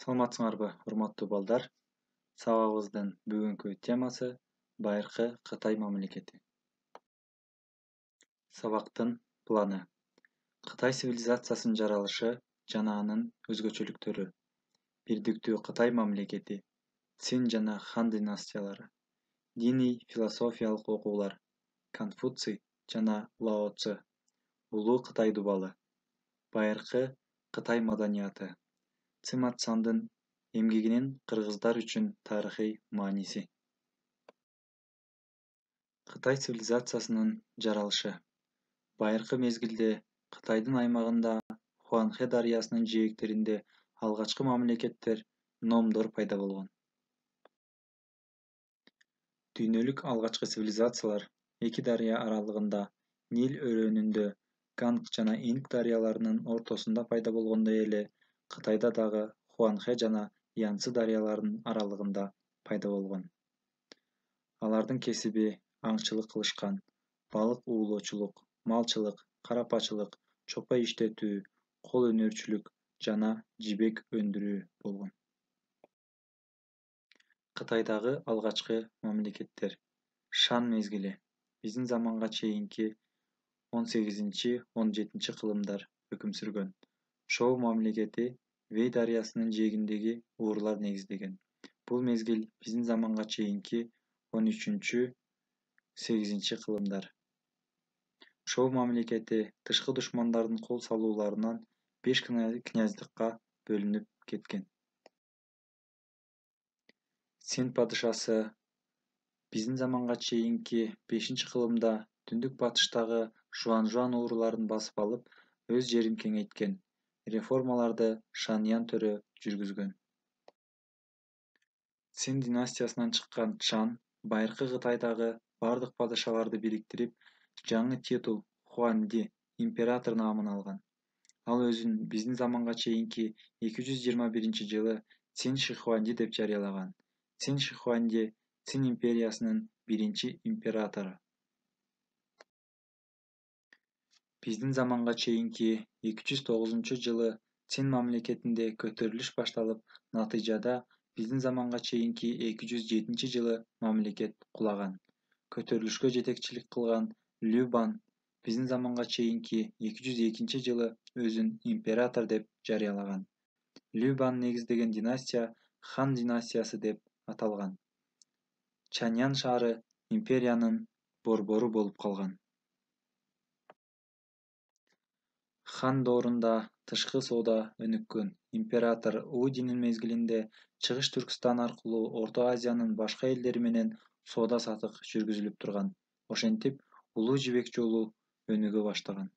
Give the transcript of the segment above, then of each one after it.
Саламатсыңарбы, урматтуу балдар? Сабагыбыздын бүгүнкү темасы байыркы Кытай мамлекети. Сабактын планы. Кытай цивилизациясынын жаралышы жана анын өзгөчөлүктөрү. Бирдиктүү Кытай мамлекети, Цин жана Хан династиялары. Диний философиялык окуулар. Конфуций жана Лао Цзы. Улуу Кытай дубалы. Байыркы Кытай маданияты. Цымат Сандын эмгегинин кыргыздар үчүн тарыхый мааниси. Кытай цивилизациясынын жаралышы. Байыркы мезгилде Кытайдын аймагында Хуанхэ дарыясынын жээктеринде алгачкы мамлекеттер, номдор пайда болгон. Дүйнөлүк алгачкы цивилизациялар эки дарыя аралыгында Нил өрөөнүндө Ганг жана Инг дарыяларынын ортосунда пайда болгондой эле Кытайда дагы Хуанхэ жана Янцзы дарыяларынын аралыгында пайда болгон. Алардын кесиби аңчылык кылышкан, балык уулоочулук, малчылык, карапачылык, чопой иштетүү, кол өнөрчүлүк жана жибек өндүрүү болгон. Кытайдагы алгачкы мамлекеттер. Шан мезгили. Биздин заманга чейинки 18-17 кылымдар өкүм сүргөн. Шоу мамлекети Вэй дарыясынын жээгиндеги уурлар негиздеген. Бул мезгил биздин заманга чейинки 13-8 кылымдар. Шоу мамлекети тышкы душмандардын кол салууларынан 5 князьдыкка бөлүнүп кеткен. Цин падышасы биздин заманга чейинки 5 кылымда түндүк батыштагы Жуан уурларын басып алып, өз жерин кеңейткен. Реформаларды Шаньян төрө жүргүзгөн. Цин династиясынан чыккан Чан байыркы Кытайдагы бардык падышаларды бириктирип, жаңы титул Хуанди император наамын алган. Ал өзүн биздин заманга чейинки 221-жылы Цин Шихуанди деп жарыялаган. Цин Шихуанди Цин империясынын биринчи императору. Биздин заманга чейинки 209-жылы Цин мамлекетинде көтөрүлүш башталып, натыйжада биздин заманга чейинки 207-жылы мамлекет кулаган. Көтөрүлүшкө жетекчилик кылган Лю Бан биздин заманга чейинки 202-жылы өзүн император деп жарыялаган. Лю Бан негиздеген династия Хан династиясы деп аталган. Чаньян шаары империянын борбору болуп калган. Хан доорунда тышкы соода өнүккөн. Император Удинин мезгилинде Чыгыш Түркстан аркылуу Орто Азиянын башка элдери менен соода сатык жүргүзүлүп турган. Ошентип, улуу жибек жолу өнүгө баштаган.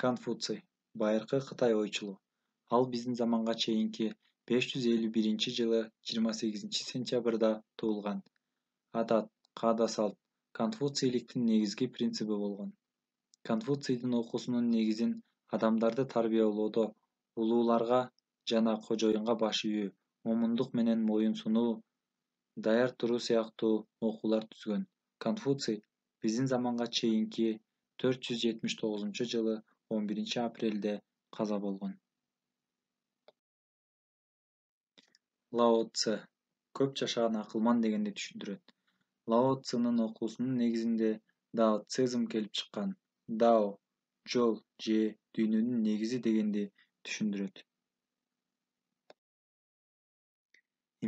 Конфуций байыркы Кытай ойчулу. Ал биздин заманга чейинки 551-жылы 28-сентябрда туулган. Адат, каада салт конфуцийликтин негизги принциби болгон. Конфуцийдин окуусунун негизин адамдарды тарбиялоодо улууларга жана кожоюнга баш ийүү, момундук менен моюн сунуу, даяр туруу сыяктуу окуулар түзгөн. Конфуций биздин заманга чейинки 479-жылы 11-апрелде каза болгон. Лао Цзы көп жашаган акылман дегенди түшүндүрөт. Лао Цзынын окуусунун негизинде даоцизм келип чыккан. Дао жол же дүйнөнүн негизи дегенди түшүндүрөт.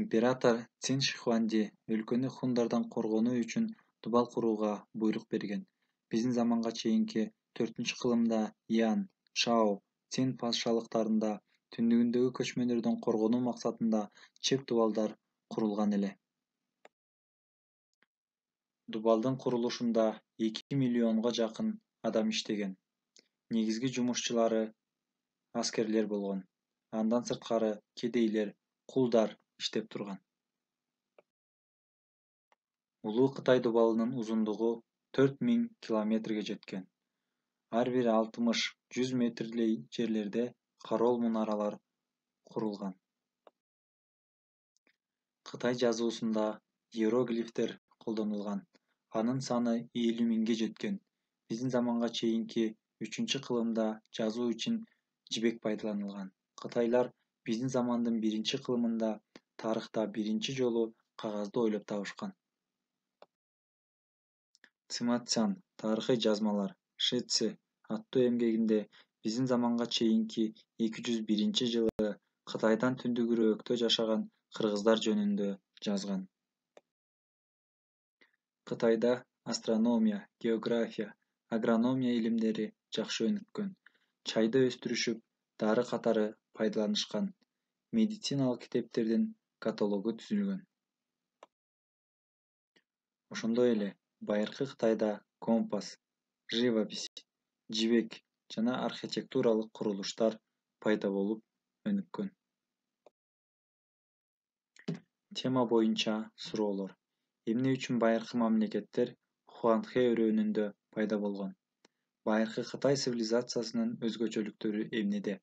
Император Цин Шихуанди өлкөнү хундардан коргонуу үчүн дубал курууга буйрук берген. Биздин заманга чейинки 4-кылымда Ян, Чао, Цин патшалыктарында түндүгүндөгү көчмөлөрдөн коргонуу максатында чек дубалдар курулган эле. Дубалдын курулушунда 2 миллионго жакын адам иштеген. Негизги жумушчулары аскерлер болгон. Андан сырткары кедейлер, кулдар иштеп турган. Улуу Кытай дубалынын узундугу 4000 километрге жеткен. Ар бир 60-100 метрлей жерлерде кароол мунаралар курулган. Кытай жазуусунда иероглифтер колдонулган. Анын саны 50 миңге жеткен. Биздин заманга чейинки 3-кылымда жазуу үчүн жибек пайдаланылган. Кытайлар биздин замандын 1-кылымында тарыхта биринчи жолу кагазды ойлоп табышкан. Цыматцан тарыхый жазмалар Шицы аттуу эмгегинде биздин заманга чейинки 201-жылы Кытайдан түндүгүрөөктө жашаган кыргыздар жөнүндө жазган. Кытайда астрономия, география, агрономия илимдери жакшы өнүккөн. Чайды өстүрүшүп, дары катары пайдаланышкан. Медициналык китептердин каталогу түзүлгөн. Ошондой эле байыркы Кытайда компас, живопись, жибек жана архитектуралык курулуштар пайда болуп өнүккөн. Тема боюнча суроолор. Эмне үчүн байыркы мамлекеттер Хуанхэ өрөөнүндө пайда болгон? Байыркы Кытай цивилизациясынын өзгөчөлүктөрү эмнеде?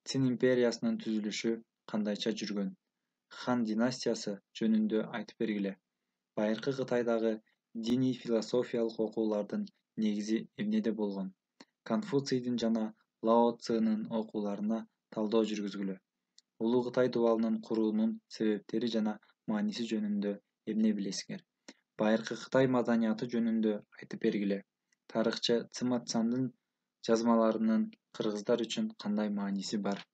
Цин империясынын түзүлүшү кандайча жүргөн? Хан династиясы жөнүндө айтып бергиле. Байыркы Кытайдагы диний философиялык окуулардын негизи эмнеде болгон? Конфуцийдин жана Лао Цзынын окууларына талдоо жүргүзгүлө. Улуу Кытай дубалынын куруунун себептери жана мааниси жөнүндө эмне билесиңер? Байыркы Кытай маданияты жөнүндө айтып бергиле. Тарыхчы Цыматцандын жазмаларынын кыргыздар үчүн кандай мааниси бар?